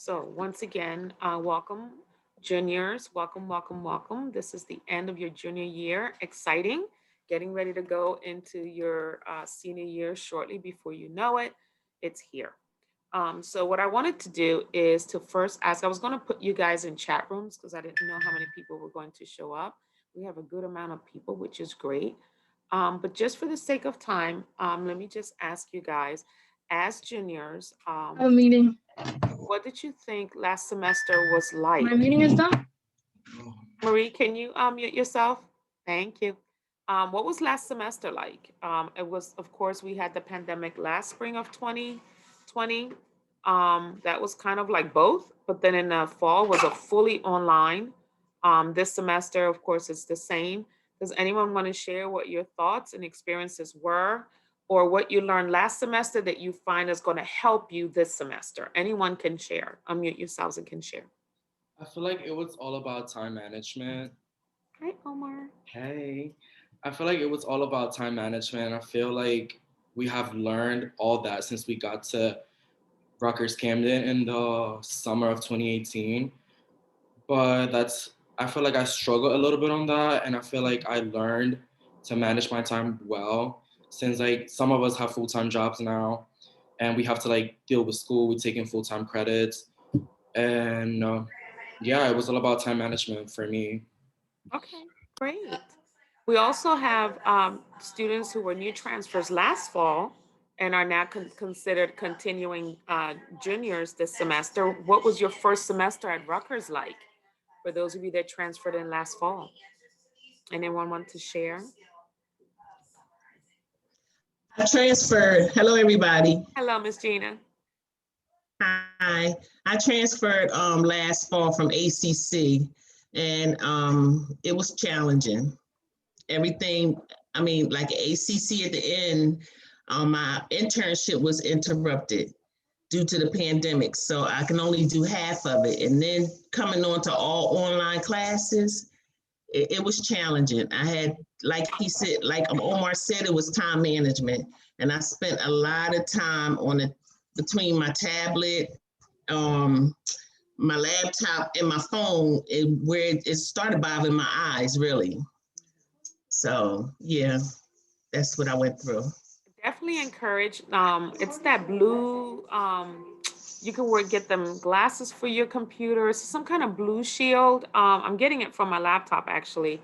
So once again, welcome juniors, welcome, welcome, welcome. This is the end of your junior year. Exciting, getting ready to go into your senior year shortly. Before you know it, it's here. So what I wanted to do is to first ask, I was going to put you guys in chat rooms because I didn't know how many people were going to show up. We have a good amount of people, which is great. But just for the sake of time, let me just ask you guys, as juniors, I have a meeting. what did you think last semester was like? My meeting is done. Marie, can you mute yourself? Thank you. What was last semester like? It was, of course, we had the pandemic last spring of 2020. That was kind of like both, but then in the fall was a fully online. This semester, of course, it's the same. Does anyone want to share what your thoughts and experiences were, or what you learned last semester that you find is going to help you this semester? Anyone can share. Unmute yourselves and can share. I feel like it was all about time management. Hi, Omar. Hey, I feel like it was all about time management. I feel like we have learned all that since we got to Rutgers-Camden in the summer of 2018. But I feel like I struggled a little bit on that. And I feel like I learned to manage my time well since like some of us have full-time jobs now and we have to like deal with school, we're taking full-time credits. And yeah, it was all about time management for me. Okay, great. We also have students who were new transfers last fall and are now considered continuing juniors this semester. What was your first semester at Rutgers like for those of you that transferred in last fall? Anyone want to share? I transferred. Hello, everybody. Hello, Miss Gina. Hi. I transferred last fall from ACC, and it was challenging. Everything, I mean, like ACC at the end, my internship was interrupted due to the pandemic, so I can only do half of it. And then coming on to all online classes, it was challenging. I had, like he said, like Omar said, it was time management. And I spent a lot of time on it between my tablet, my laptop, and my phone, where it started bothering my eyes, really. So, yeah, that's what I went through. Definitely encourage. It's that blue. You can get them glasses for your computer. It's some kind of blue shield. I'm getting it from my laptop actually,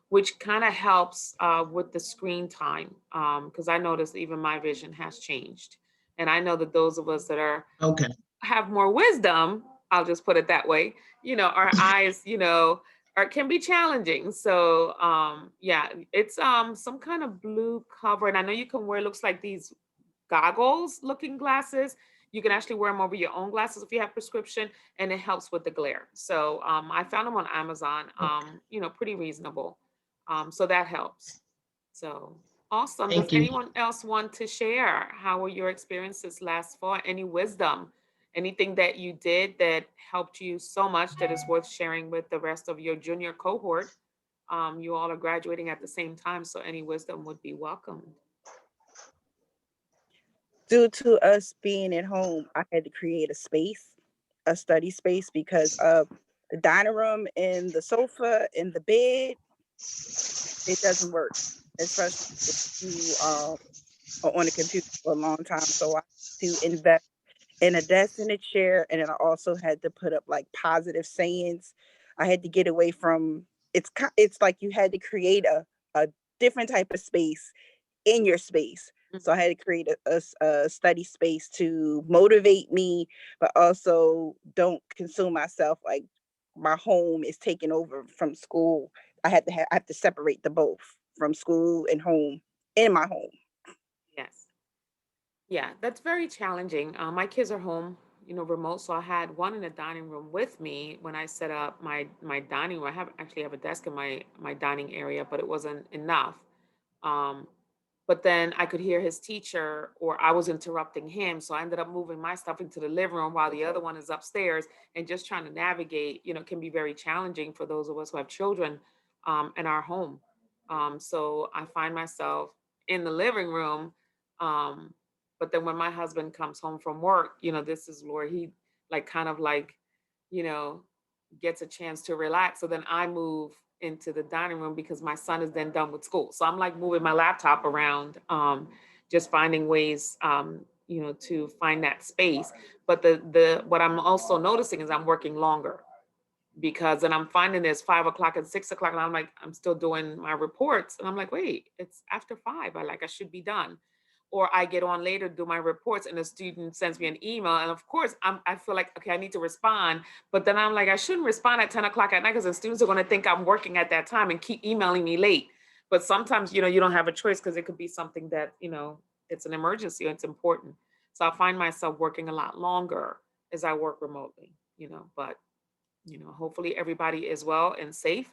which kind of helps with the screen time. Because I noticed even my vision has changed, and I know that those of us that are Okay. have more wisdom, I'll just put it that way, our eyes, are can be challenging. So yeah, it's some kind of blue cover. And I know you can wear, looks like these goggles looking glasses. You can actually wear them over your own glasses if you have prescription, and it helps with the glare. So I found them on Amazon, Okay. pretty reasonable. So that helps. So awesome. Does Thank you. anyone else want to share? How were your experiences last fall? Any wisdom? Anything that you did that helped you so much that is worth sharing with the rest of your junior cohort? You all are graduating at the same time, so any wisdom would be welcomed. Due to us being at home, I had to create a study space, because of the dining room and the sofa and the bed. It doesn't work, especially if you are on a computer for a long time. So I had to invest in a desk and a chair, and then I also had to put up like positive sayings. I had to get away from it's like you had to create a different type of space in your space. So I had to create a study space to motivate me, but also don't consume myself. Like my home is taken over from school. I have to separate the both, from school and home, in my home. Yes. Yeah, that's very challenging. My kids are home, remote. So I had one in the dining room with me when I set up my dining room. I actually have a desk in my dining area, but it wasn't enough. Um, but then I could hear his teacher, or I was interrupting him. So I ended up moving my stuff into the living room while the other one is upstairs, and just trying to navigate, can be very challenging for those of us who have children in our home. So I find myself in the living room. Um, but then when my husband comes home from work, this is Lord, he like kind of like, you know, gets a chance to relax. So then I move into the dining room because my son is then done with school. So I'm like moving my laptop around, just finding ways, to find that space. But the what I'm also noticing is I'm working longer because then I'm finding this 5 o'clock and 6 o'clock, and I'm like, I'm still doing my reports, and I'm like, wait, it's after 5. I should be done. Or I get on later, do my reports, and the student sends me an email, and of course, I feel like, okay, I need to respond, but then I'm like, I shouldn't respond at 10 o'clock at night because the students are going to think I'm working at that time and keep emailing me late. But sometimes, you don't have a choice because it could be something that, it's an emergency or it's important. So I find myself working a lot longer as I work remotely, but hopefully everybody is well and safe.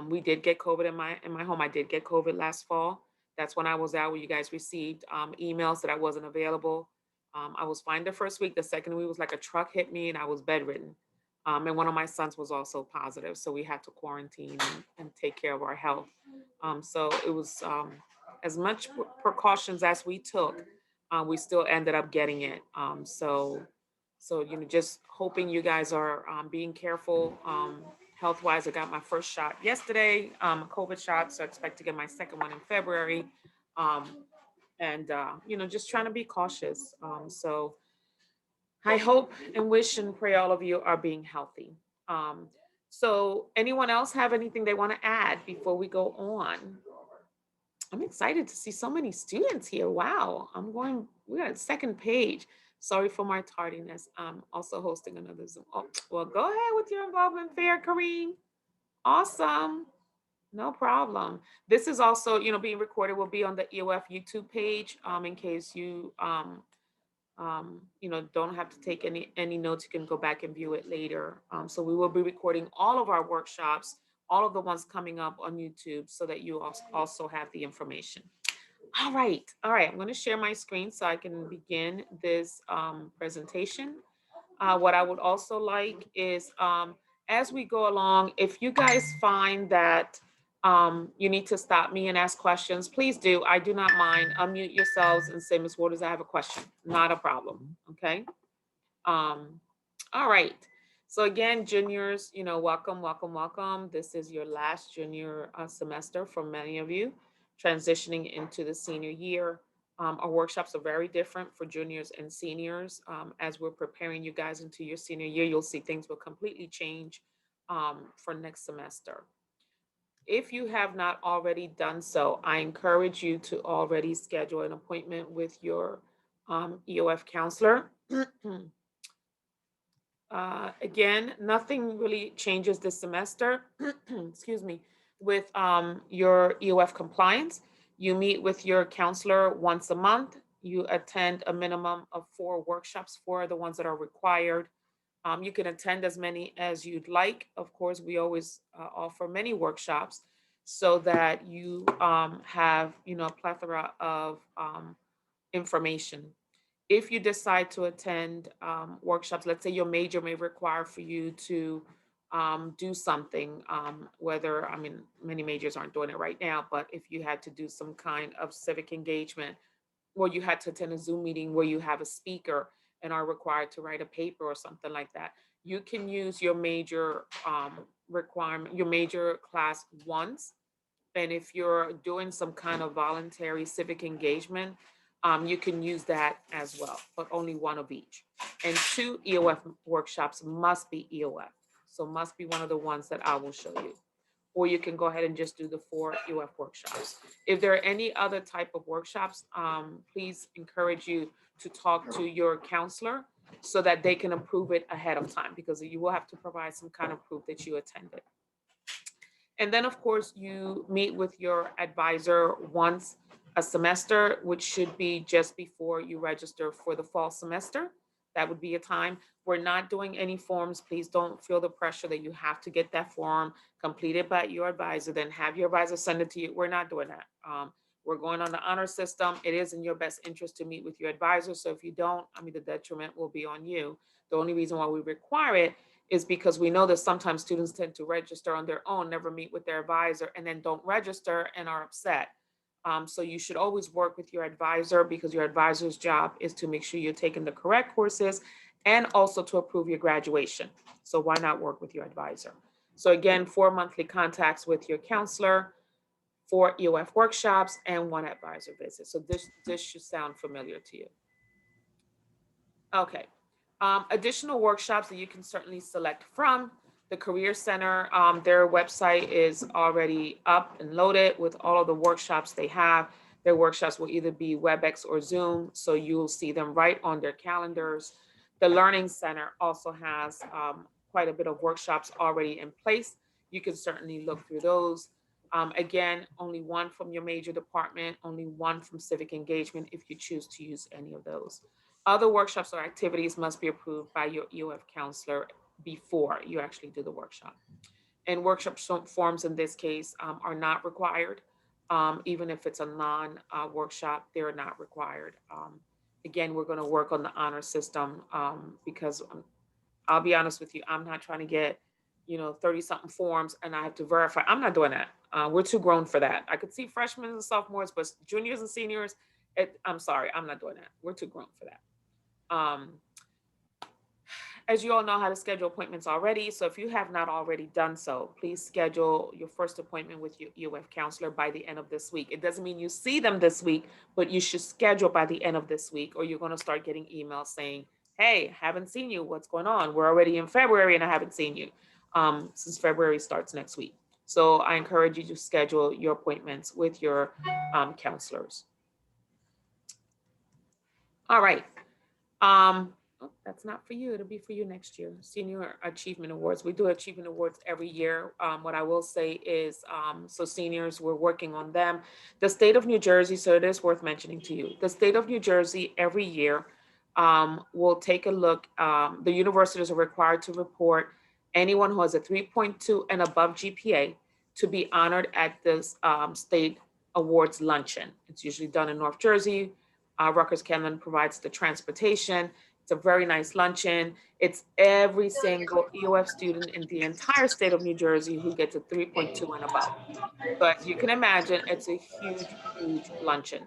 We did get COVID in my home. I did get COVID last fall. That's when I was out, where you guys received emails that I wasn't available. I was fine the first week. The second week was like a truck hit me and I was bedridden. And one of my sons was also positive, so we had to quarantine and take care of our health. So it was, as much precautions as we took, we still ended up getting it. So, just hoping you guys are being careful health wise. I got my first shot yesterday, a COVID shot, so I expect to get my second one in February. Um, and, just trying to be cautious. So I hope and wish and pray all of you are being healthy. Um, so, anyone else have anything they want to add before we go on? I'm excited to see so many students here. Wow. We got a second page. Sorry for my tardiness. I'm also hosting another Zoom. Oh, well, go ahead with your involvement fair, Kareem. Awesome. No problem. This is also, being recorded, will be on the EOF YouTube page, in case you, don't have to take any notes. You can go back and view it later. So we will be recording all of our workshops, all of the ones coming up on YouTube, so that you also have the information. All right. I'm going to share my screen so I can begin this presentation. What I would also like is, as we go along, if you guys find that you need to stop me and ask questions, please do. I do not mind. Unmute yourselves and say, Ms. Waters, I have a question. Not a problem. Okay. All right. So again, juniors, welcome, welcome, welcome. This is your last junior semester for many of you, transitioning into the senior year. Our workshops are very different for juniors and seniors. As we're preparing you guys into your senior year, you'll see things will completely change for next semester. If you have not already done so, I encourage you to already schedule an appointment with your EOF counselor. Again, nothing really changes this semester, excuse me, with your EOF compliance. You meet with your counselor once a month. You attend a minimum of 4 workshops, 4 are the ones that are required. You can attend as many as you'd like. Of course, we always offer many workshops so that you have, a plethora of information. If you decide to attend workshops, let's say your major may require for you to do something, whether, many majors aren't doing it right now, but if you had to do some kind of civic engagement, or you had to attend a Zoom meeting where you have a speaker and are required to write a paper or something like that, you can use your major requirement, your major class once. And if you're doing some kind of voluntary civic engagement, you can use that as well, but only one of each. And 2 EOF workshops must be EOF. So must be one of the ones that I will show you. Or you can go ahead and just do the 4 EOF workshops. If there are any other type of workshops, please encourage you to talk to your counselor so that they can approve it ahead of time, because you will have to provide some kind of proof that you attended. And then, of course, you meet with your advisor once a semester, which should be just before you register for the fall semester. That would be a time. We're not doing any forms. Please don't feel the pressure that you have to get that form completed by your advisor, then have your advisor send it to you. We're not doing that. We're going on the honor system. It is in your best interest to meet with your advisor. So if you don't, the detriment will be on you. The only reason why we require it is because we know that sometimes students tend to register on their own, never meet with their advisor, and then don't register and are upset. So you should always work with your advisor, because your advisor's job is to make sure you're taking the correct courses and also to approve your graduation. So why not work with your advisor? So again, 4 monthly contacts with your counselor, 4 EOF workshops, and 1 advisor visit. So this should sound familiar to you. Okay. Additional workshops that you can certainly select from the Career Center. Their website is already up and loaded with all of the workshops they have. Their workshops will either be WebEx or Zoom, so you'll see them right on their calendars. The Learning Center also has quite a bit of workshops already in place. You can certainly look through those. Again, only one from your major department, only one from civic engagement if you choose to use any of those. Other workshops or activities must be approved by your EOF counselor before you actually do the workshop. And workshop forms in this case are not required. Even if it's a non-workshop, they're not required. Again, we're going to work on the honor system because I'll be honest with you, I'm not trying to get 30 something forms and I have to verify. I'm not doing that. We're too grown for that. I could see freshmen and sophomores, but juniors and seniors, I'm sorry, I'm not doing that. We're too grown for that. As you all know how to schedule appointments already, so if you have not already done so, please schedule your first appointment with your EOF counselor by the end of this week. It doesn't mean you see them this week, but you should schedule by the end of this week, or you're going to start getting emails saying, hey, haven't seen you. What's going on? We're already in February and I haven't seen you since February starts next week. So I encourage you to schedule your appointments with your counselors. All right. Oh, that's not for you. It'll be for you next year. Senior Achievement Awards. We do Achievement Awards every year. What I will say is, so seniors, we're working on them. The state of New Jersey, so it is worth mentioning to you, the state of New Jersey every year will take a look. The universities are required to report anyone who has a 3.2 and above GPA to be honored at this state awards luncheon. It's usually done in North Jersey. Rutgers-Camden provides the transportation. It's a very nice luncheon. It's every single EOF student in the entire state of New Jersey who gets a 3.2 and above. So as you can imagine, it's a huge, huge luncheon.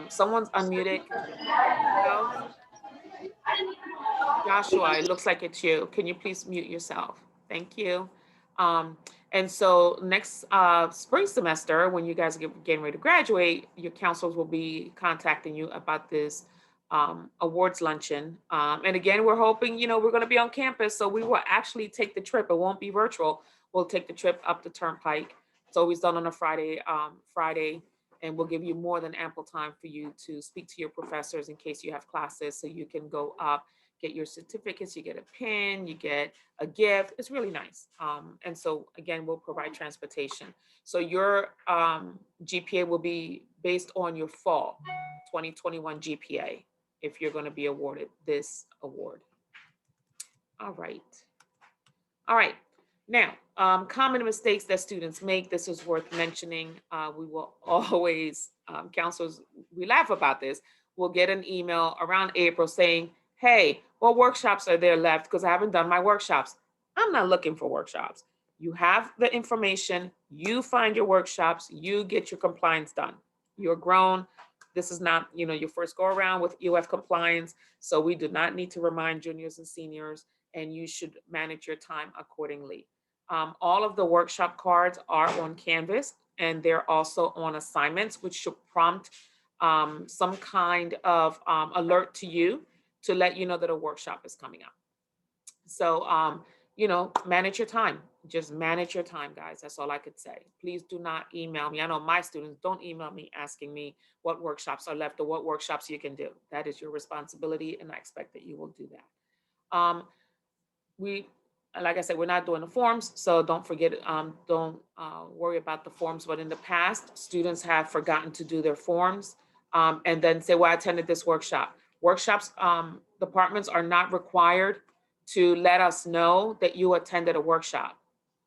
Someone's unmuted. Can you go? Joshua, it looks like it's you. Can you please mute yourself? Thank you. And so next spring semester, when you guys are getting ready to graduate, your counselors will be contacting you about this awards luncheon. And again, we're hoping, we're going to be on campus, so we will actually take the trip. It won't be virtual. We'll take the trip up the Turnpike. It's always done on a Friday, and we'll give you more than ample time for you to speak to your professors in case you have classes, so you can go up, get your certificates, you get a pin, you get a gift. It's really nice. And so again, we'll provide transportation. So your GPA will be based on your fall 2021 GPA if you're going to be awarded this award. All right. All right. Now, common mistakes that students make. This is worth mentioning. We will always, counselors, we laugh about this. We'll get an email around April saying, hey, what workshops are there left? Because I haven't done my workshops. I'm not looking for workshops. You have the information, you find your workshops, you get your compliance done. You're grown. This is not, your first go around with EOF compliance. So we do not need to remind juniors and seniors, and you should manage your time accordingly. All of the workshop cards are on Canvas, and they're also on assignments, which should prompt some kind of alert to you to let you know that a workshop is coming up. So, manage your time. Just manage your time, guys. That's all I could say. Please do not email me. I know my students don't email me asking me what workshops are left or what workshops you can do. That is your responsibility, and I expect that you will do that. Like I said, we're not doing the forms, so don't forget, don't worry about the forms. But in the past, students have forgotten to do their forms and then say, well, I attended this workshop. Workshops, departments are not required to let us know that you attended a workshop.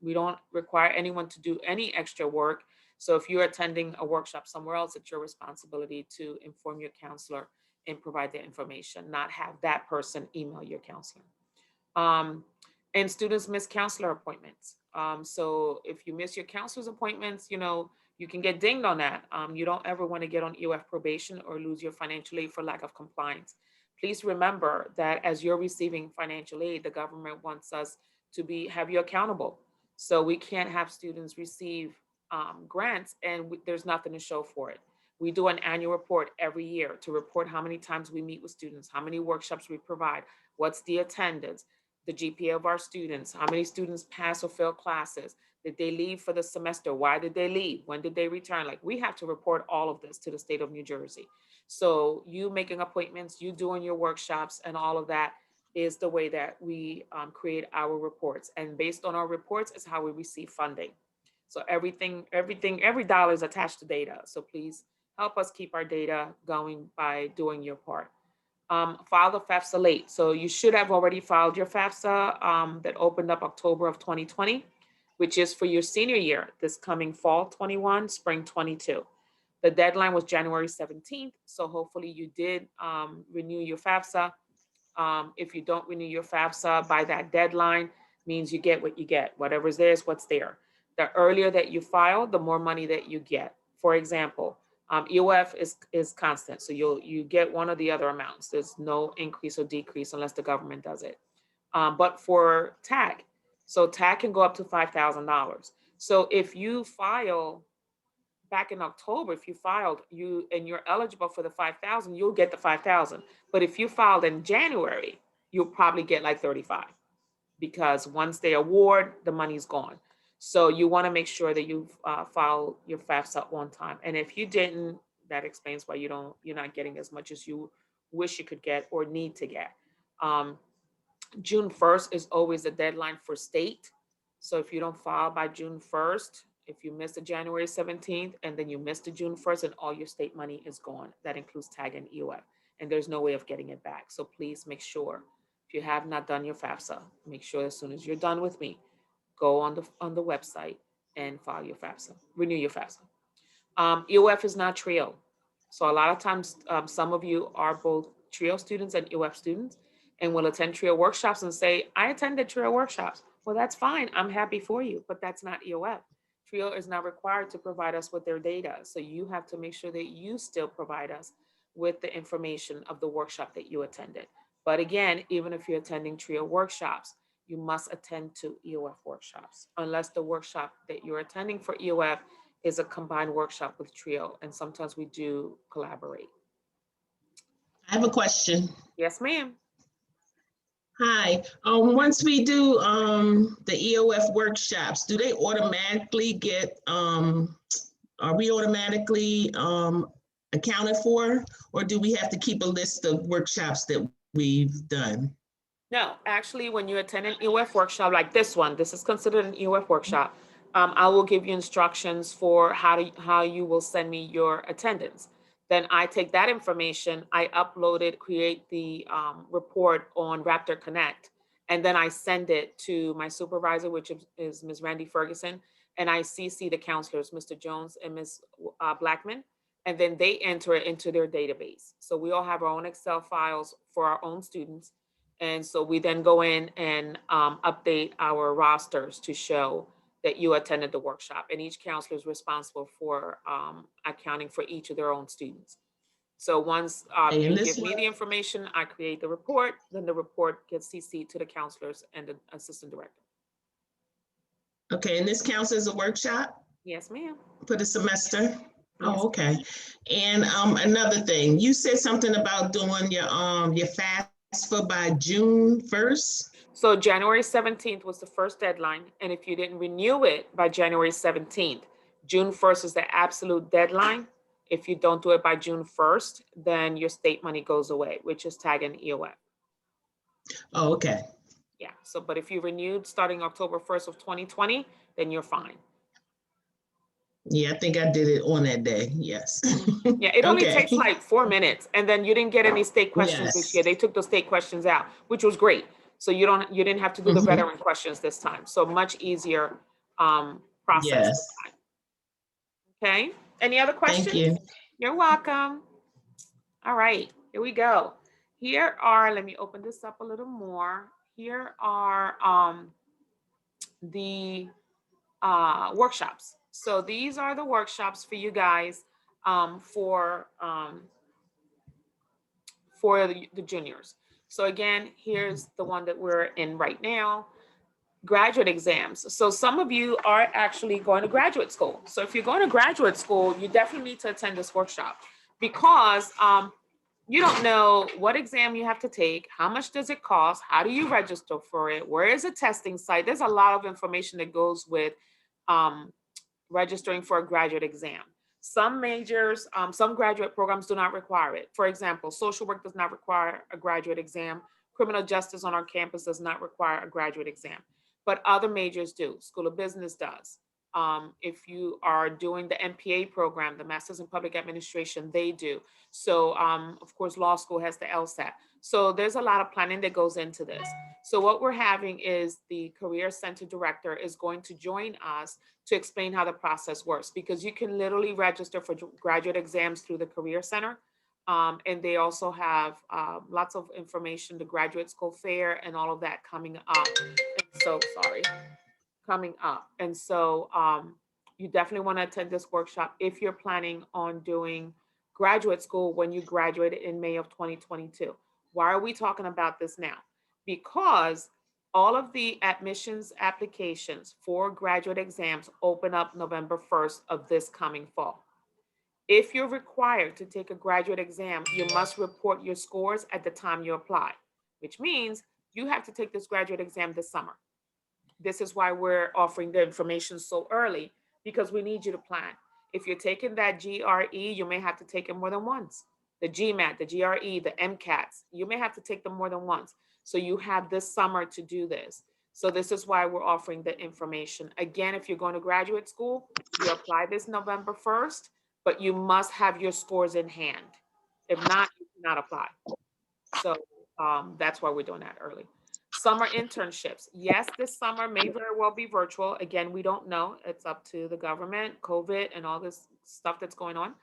We don't require anyone to do any extra work. So if you're attending a workshop somewhere else, it's your responsibility to inform your counselor and provide the information, not have that person email your counselor. And students miss counselor appointments. So if you miss your counselor's appointments, you can get dinged on that. You don't ever want to get on EOF probation or lose your financial aid for lack of compliance. please remember that as you're receiving financial aid, the government wants us to have you accountable. So we can't have students receive grants and there's nothing to show for it. We do an annual report every year to report how many times we meet with students, how many workshops we provide, what's the attendance, the GPA of our students, how many students pass or fail classes, did they leave for the semester, why did they leave, when did they return? Like, we have to report all of this to the state of New Jersey. So you making appointments, you doing your workshops and all of that is the way that we create our reports. And based on our reports is how we receive funding. So every dollar is attached to data. So please help us keep our data going by doing your part. File the FAFSA late. So you should have already filed your FAFSA that opened up October of 2020, which is for your senior year, this coming fall 21, spring 22. The deadline was January 17th. So hopefully you did renew your FAFSA. If you don't renew your FAFSA by that deadline, means you get what you get. Whatever's there is what's there. The earlier that you file, the more money that you get. For example, EOF is constant, so you get one or the other amounts. There's no increase or decrease unless the government does it. But for TAG, so TAG can go up to $5,000. So if you file back in October, if you filed and you're eligible for the 5,000, you'll get the 5,000. But if you filed in January, you'll probably get like 35 because once they award, the money's gone. So you want to make sure that you file your FAFSA on time. And if you didn't, that explains why you're not getting as much as you wish you could get or need to get. June 1st is always the deadline for state. So if you don't file by June 1st, if you miss the January 17th and then you miss the June 1st and all your state money is gone, that includes TAG and EOF. And there's no way of getting it back. So please make sure if you have not done your FAFSA, make sure as soon as you're done with me, go on the website and file your FAFSA, renew your FAFSA. EOF is not TRIO. So a lot of times, some of you are both TRIO students and EOF students and will attend TRIO workshops and say, I attended TRIO workshops. Well, that's fine. I'm happy for you, but that's not EOF. TRIO is not required to provide us with their data. So you have to make sure that you still provide us with the information of the workshop that you attended. But again, even if you're attending TRIO workshops, you must attend to EOF workshops, unless the workshop that you're attending for EOF is a combined workshop with TRIO. And sometimes we do collaborate. I have a question. Yes, ma'am. Hi, once we do the EOF workshops, do they automatically get, are we automatically accounted for? Or do we have to keep a list of workshops that we've done? No, actually, when you attend an EOF workshop like this one, this is considered an EOF workshop. I will give you instructions for how you will send me your attendance. Then I take that information, I upload it, create the report on Raptor Connect, and then I send it to my supervisor, which is Ms. Randy Ferguson, and I CC the counselors, Mr. Jones and Ms. Blackman, and then they enter it into their database. So we all have our own Excel files for our own students. And so we then go in and update our rosters to show that you attended the workshop, and each counselor is responsible for accounting for each of their own students. So once you give me the information, I create the report, then the report gets CC'd to the counselors and the assistant director. Okay, and this counts as a workshop? Yes, ma'am. For the semester? Yes. Oh, okay. And another thing, you said something about doing your FAFSA by June 1st? So January 17th was the first deadline. And if you didn't renew it by January 17th, June 1st is the absolute deadline. If you don't do it by June 1st, then your state money goes away, which is TAG and EOF. Oh, okay. Yeah. So, but if you renewed starting October 1st of 2020, then you're fine. Yeah, I think I did it on that day. Yes. Yeah, it only Okay. takes like 4 minutes. And then you didn't get any state questions this Yes. year. They took the state questions out, which was great. So you didn't have to do the veteran questions this time. So much easier process Yes. this time. Okay. Any other questions? Thank you. You're welcome. All right, here we go. Here are, let me open this up a little more. Here are the workshops. So these are the workshops for you guys for for the juniors. So again, here's the one that we're in right now, graduate exams. So some of you are actually going to graduate school. So if you're going to graduate school, you definitely need to attend this workshop because you don't know what exam you have to take, how much does it cost, how do you register for it, where is a testing site. There's a lot of information that goes with um, registering for a graduate exam. Some majors, some graduate programs do not require it. For example, social work does not require a graduate exam. Criminal justice on our campus does not require a graduate exam, but other majors do. School of Business does. If you are doing the MPA program, the Masters in Public Administration, they do. So, of course, law school has the LSAT. So there's a lot of planning that goes into this. So what we're having is the Career Center Director is going to join us to explain how the process works, because you can literally register for graduate exams through the Career Center. And they also have lots of information, the graduate school fair and all of that coming up. And so, sorry, coming up. And so you definitely want to attend this workshop if you're planning on doing graduate school when you graduated in May of 2022. Why are we talking about this now? Because all of the admissions applications for graduate exams open up November 1st of this coming fall. If you're required to take a graduate exam, you must report your scores at the time you apply, which means you have to take this graduate exam this summer. This is why we're offering the information so early, because we need you to plan. If you're taking that GRE, you may have to take it more than once. The GMAT, the GRE, the MCATs, you may have to take them more than once. So you have this summer to do this. So this is why we're offering the information. Again, if you're going to graduate school, you apply this November 1st, but you must have your scores in hand. If not, you cannot apply. So that's why we're doing that early. Summer internships. Yes, this summer may very well be virtual. Again, we don't know. It's up to the government, COVID, and all this stuff that's going on.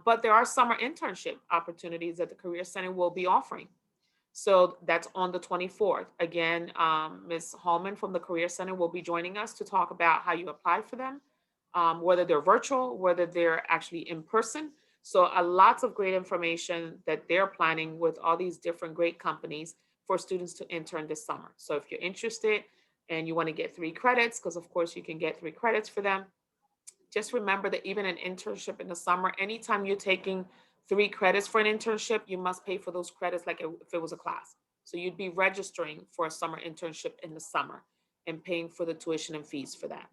But there are summer internship opportunities that the Career Center will be offering. So that's on the 24th. Again, Ms. Hallman from the Career Center will be joining us to talk about how you apply for them, whether they're virtual, whether they're actually in person. So lots of great information that they're planning with all these different great companies for students to intern this summer. So if you're interested and you want to get 3 credits, because of course you can get 3 credits for them, just remember that even an internship in the summer, anytime you're taking 3 credits for an internship, you must pay for those credits like if it was a class. So you'd be registering for a summer internship in the summer and paying for the tuition and fees for that.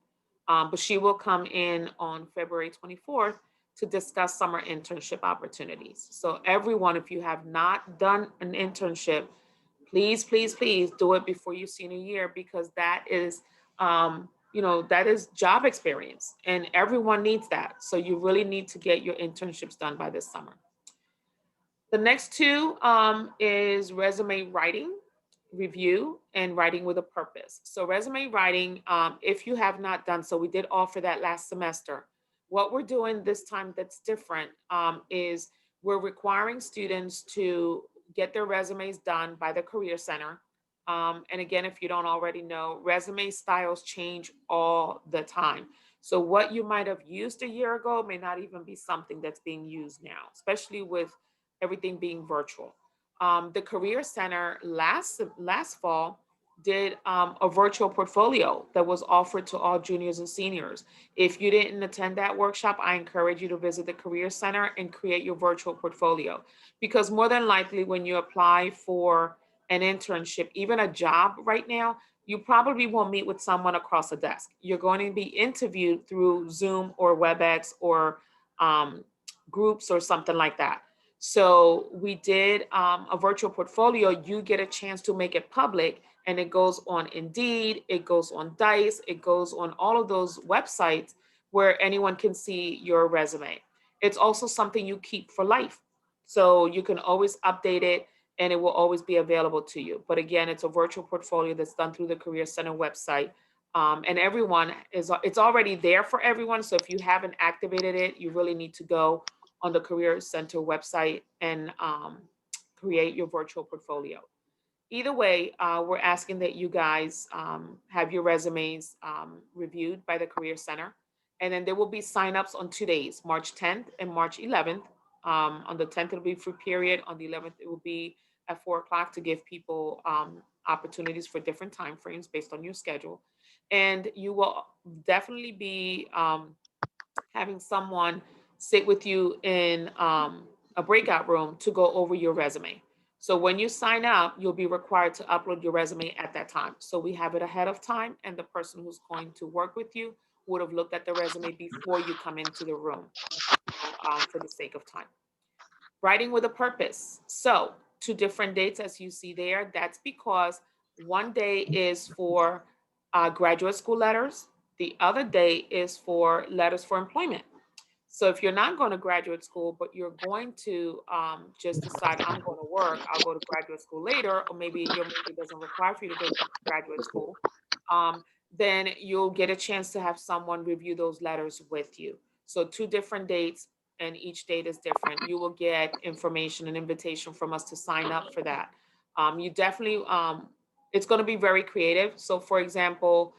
But she will come in on February 24th to discuss summer internship opportunities. So everyone, if you have not done an internship, please, please, please do it before your senior year, because that is that is job experience and everyone needs that. So you really need to get your internships done by this summer. The next 2 is resume writing, review, and writing with a purpose. So resume writing, if you have not done so, we did offer that last semester. What we're doing this time that's different is we're requiring students to get their resumes done by the Career Center. And again, if you don't already know, resume styles change all the time. So what you might have used a year ago may not even be something that's being used now, especially with everything being virtual. The Career Center last fall did a virtual portfolio that was offered to all juniors and seniors. If you didn't attend that workshop, I encourage you to visit the Career Center and create your virtual portfolio, because more than likely when you apply for an internship, even a job right now, you probably won't meet with someone across a desk. You're going to be interviewed through Zoom or WebEx or groups or something like that. So we did a virtual portfolio. You get a chance to make it public, and it goes on Indeed, it goes on Dice, it goes on all of those websites where anyone can see your resume. It's also something you keep for life. So you can always update it and it will always be available to you. But again, it's a virtual portfolio that's done through the Career Center website. And it's already there for everyone. So if you haven't activated it, you really need to go on the Career Center website and create your virtual portfolio. Either way, we're asking that you guys have your resumes reviewed by the Career Center. And then there will be signups on 2 days, March 10th and March 11th. On the 10th, it'll be free period. On the 11th, it will be at 4 o'clock to give people opportunities for different time frames based on your schedule. And you will definitely be having someone sit with you in a breakout room to go over your resume. So when you sign up, you'll be required to upload your resume at that time. So we have it ahead of time, and the person who's going to work with you would have looked at the resume before you come into the room, for the sake of time. Writing with a purpose. So 2 different dates, as you see there. That's because one day is for graduate school letters. The other day is for letters for employment. So if you're not going to graduate school, but you're going to just decide, I'm going to work, I'll go to graduate school later, or maybe your major doesn't require for you to go to graduate school, um, then you'll get a chance to have someone review those letters with you. So 2 different dates, and each date is different. You will get information, an invitation from us to sign up for that. You definitely, it's going to be very creative. So for example,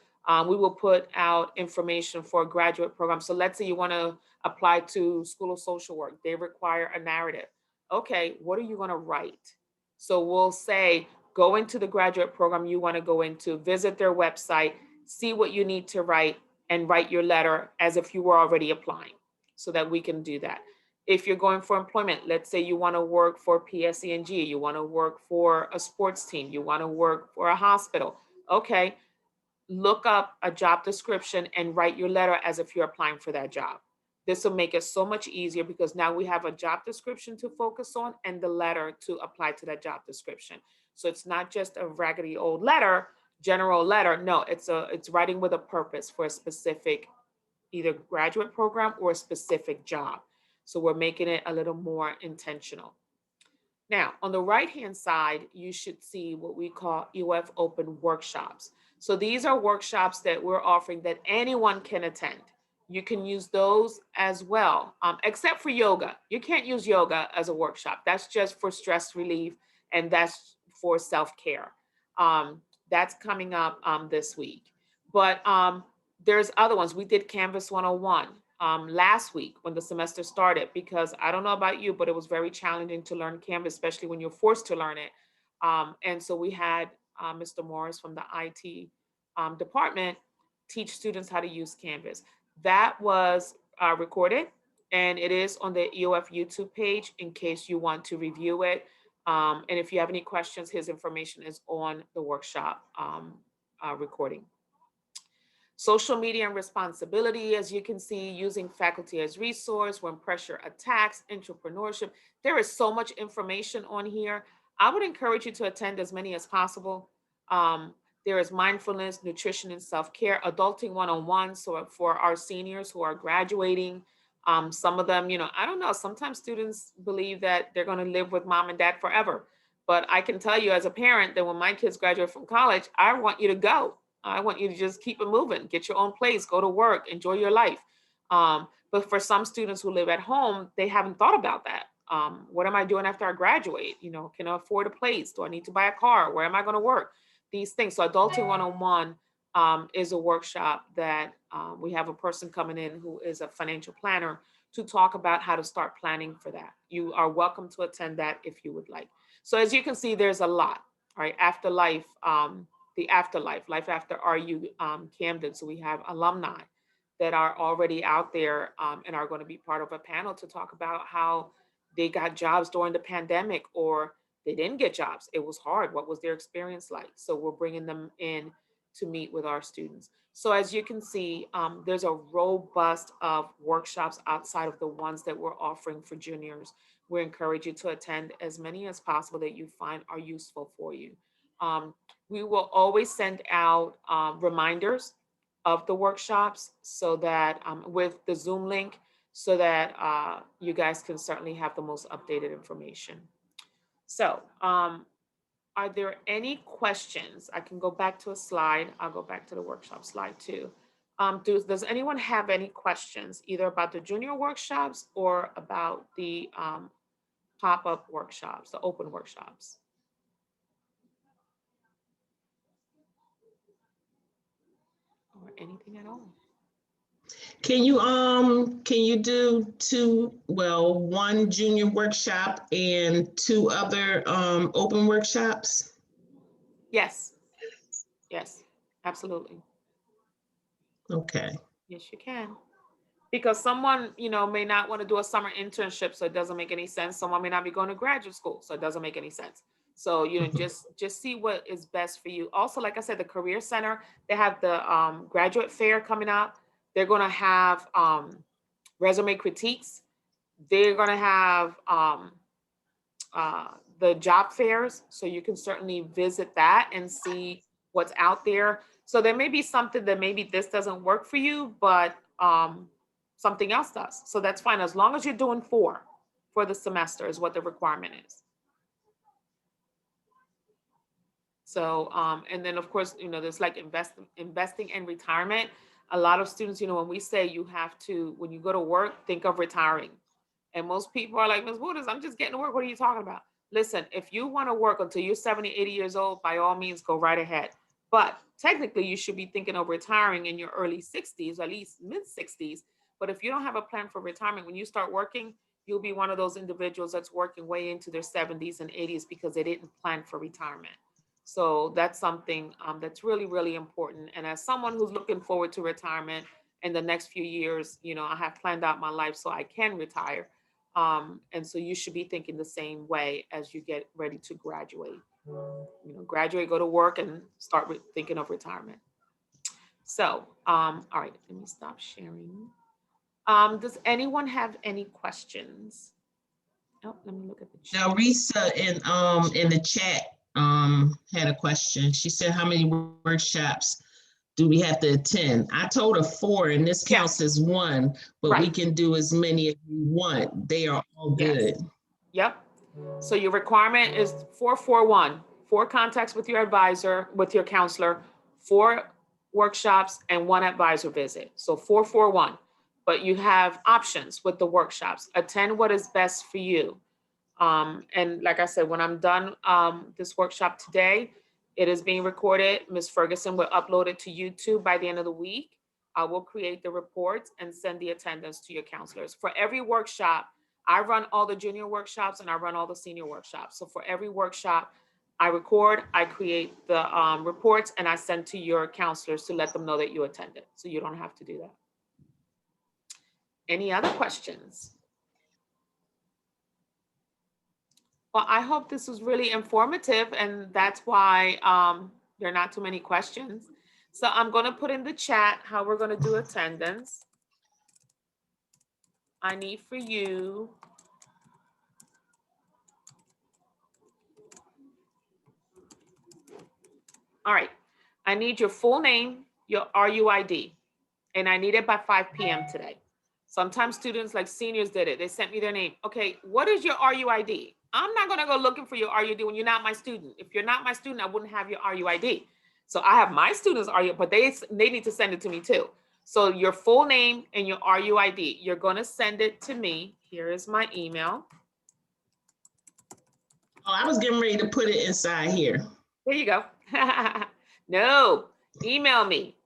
we will put out information for a graduate program. So let's say you want to apply to School of Social Work. They require a narrative. Okay, what are you going to write? So we'll say, go into the graduate program you want to go into, visit their website, see what you need to write, and write your letter as if you were already applying so that we can do that. If you're going for employment, let's say you want to work for PSE&G, you want to work for a sports team, you want to work for a hospital. Okay, look up a job description and write your letter as if you're applying for that job. This will make it so much easier because now we have a job description to focus on and the letter to apply to that job description. So it's not just a raggedy old letter, general letter. No, it's writing with a purpose for a specific either graduate program or a specific job. So we're making it a little more intentional. Now, on the right-hand side, you should see what we call EOF open workshops. So these are workshops that we're offering that anyone can attend. You can use those as well, except for yoga. You can't use yoga as a workshop. That's just for stress relief and that's for self-care. That's coming up this week. But there's other ones. We did Canvas 101 last week when the semester started, because I don't know about you, but it was very challenging to learn Canvas, especially when you're forced to learn it. And so we had Mr. Morris from the IT department teach students how to use Canvas. That was recorded, and it is on the EOF YouTube page in case you want to review it. And if you have any questions, his information is on the workshop recording. Social media and responsibility, as you can see, using faculty as resource when pressure attacks, entrepreneurship. There is so much information on here. I would encourage you to attend as many as possible. There is mindfulness, nutrition, and self-care, adulting one-on-one. So for our seniors who are graduating, some of them, I don't know, sometimes students believe that they're going to live with mom and dad forever. But I can tell you as a parent that when my kids graduate from college, I want you to go. I want you to just keep it moving, get your own place, go to work, enjoy your life. But for some students who live at home, they haven't thought about that. What am I doing after I graduate? Can I afford a place? Do I need to buy a car? Where am I going to work? These things. So Adulting 101 is a workshop that we have a person coming in who is a financial planner to talk about how to start planning for that. You are welcome to attend that if you would like. So as you can see, there's a lot, right? Afterlife, the afterlife, life after RU Camden. So we have alumni that are already out there and are going to be part of a panel to talk about how they got jobs during the pandemic, or they didn't get jobs. It was hard. What was their experience like? So we're bringing them in to meet with our students. So as you can see, there's a robust of workshops outside of the ones that we're offering for juniors. We encourage you to attend as many as possible that you find are useful for you. We will always send out reminders of the workshops so that with the Zoom link, so that you guys can certainly have the most updated information. So are there any questions? I can go back to a slide. I'll go back to the workshop slide too. Does anyone have any questions either about the junior workshops or about the pop-up workshops, the open workshops? Or anything at all? Can you do one junior workshop and two other open workshops? Yes, yes, absolutely. Okay. Yes, you can. Because someone, may not want to do a summer internship, so it doesn't make any sense. Someone may not be going to graduate school, so it doesn't make any sense. So, just see what is best for you. Also, like I said, the Career Center, they have the graduate fair coming up. They're going to have resume critiques. They're going to have uh, the job fairs, so you can certainly visit that and see what's out there. So there may be something that maybe this doesn't work for you, but something else does. So that's fine, as long as you're doing 4 for the semester is what the requirement is. So, and then of course, there's like investing in retirement. A lot of students, when we say you have to, when you go to work, think of retiring. And most people are like, Ms. Waters, I'm just getting to work. What are you talking about? Listen, if you want to work until you're 70, 80 years old, by all means, go right ahead. But technically, you should be thinking of retiring in your early 60s, at least mid 60s. But if you don't have a plan for retirement, when you start working, you'll be one of those individuals that's working way into their 70s and 80s because they didn't plan for retirement. So that's something that's really, really important. And as someone who's looking forward to retirement in the next few years, I have planned out my life so I can retire. And so you should be thinking the same way as you get ready to graduate. Graduate, go to work, and start thinking of retirement. So, all right, let me stop sharing. Does anyone have any questions? Oh, let me look at the chat. Now, Risa in the chat had a question. She said, "How many workshops do we have to attend?" I told her 4, and this counts as 1, but we can do as many as we want. They are all good. Yep. So your requirement is 441, 4 contacts with your advisor, with your counselor, 4 workshops, and 1 advisor visit. So 441. But you have options with the workshops. Attend what is best for you. And like I said, when I'm done this workshop today, it is being recorded. Ms. Ferguson will upload it to YouTube by the end of the week. I will create the reports and send the attendance to your counselors. For every workshop, I run all the junior workshops and I run all the senior workshops. So for every workshop, I record, I create the reports, and I send to your counselors to let them know that you attended. So you don't have to do that. Any other questions? Well, I hope this was really informative, and that's why there are not too many questions. So I'm going to put in the chat how we're going to do attendance. I need for you all right. I need your full name, your RUID, and I need it by 5 p.m. today. Sometimes students, like seniors, did it. They sent me their name. Okay, what is your RUID? I'm not going to go looking for your RUID when you're not my student. If you're not my student, I wouldn't have your RUID. So I have my students' RUID, but they need to send it to me too. So your full name and your RUID, you're going to send it to me. Here is my email. Oh, I was getting ready to put it inside here. There you go. No, email me.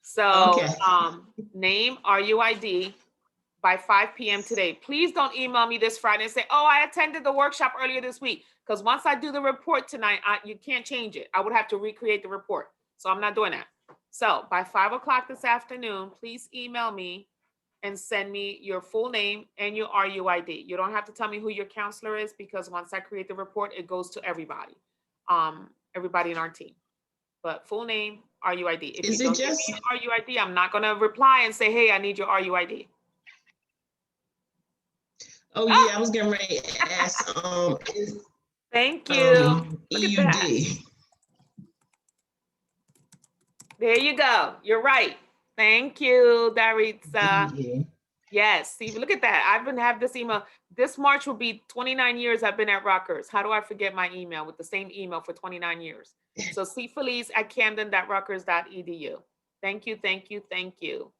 So okay. Name, RUID by 5 p.m. today. Please don't email me this Friday and say, oh, I attended the workshop earlier this week. Because once I do the report tonight, you can't change it. I would have to recreate the report. So I'm not doing that. So by 5 o'clock this afternoon, please email me and send me your full name and your RUID. You don't have to tell me who your counselor is, because once I create the report, it goes to everybody, everybody in our team. But full name, RUID. If you don't give me your RUID, I'm not going to reply and say, hey, I need your RUID. Oh, yeah, I was getting ready to ask. Thank you. Look EUD. at that. There you go. You're right. Thank you, Daritza. Yeah. Yes. See, look at that. I've been having this email. This March will be 29 years I've been at Rutgers. How do I forget my email with the same email for 29 years? So cfelice@camden.rutgers.edu. Thank you, thank you, thank you.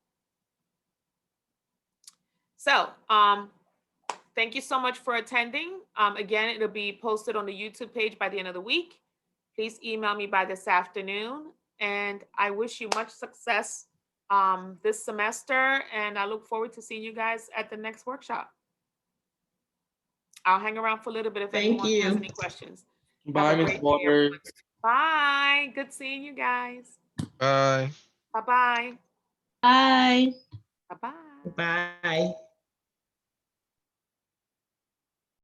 So, thank you so much for attending. Again, it'll be posted on the YouTube page by the end of the week. Please email me by this afternoon, and I wish you much success this semester, and I look forward to seeing you guys at the next workshop. I'll hang around for a little bit if Thank anyone has you. any questions. Bye, Have a Ms. great day, Waters. everyone. Bye. Good seeing you guys. Bye. Bye-bye. Bye. Bye-bye. Bye.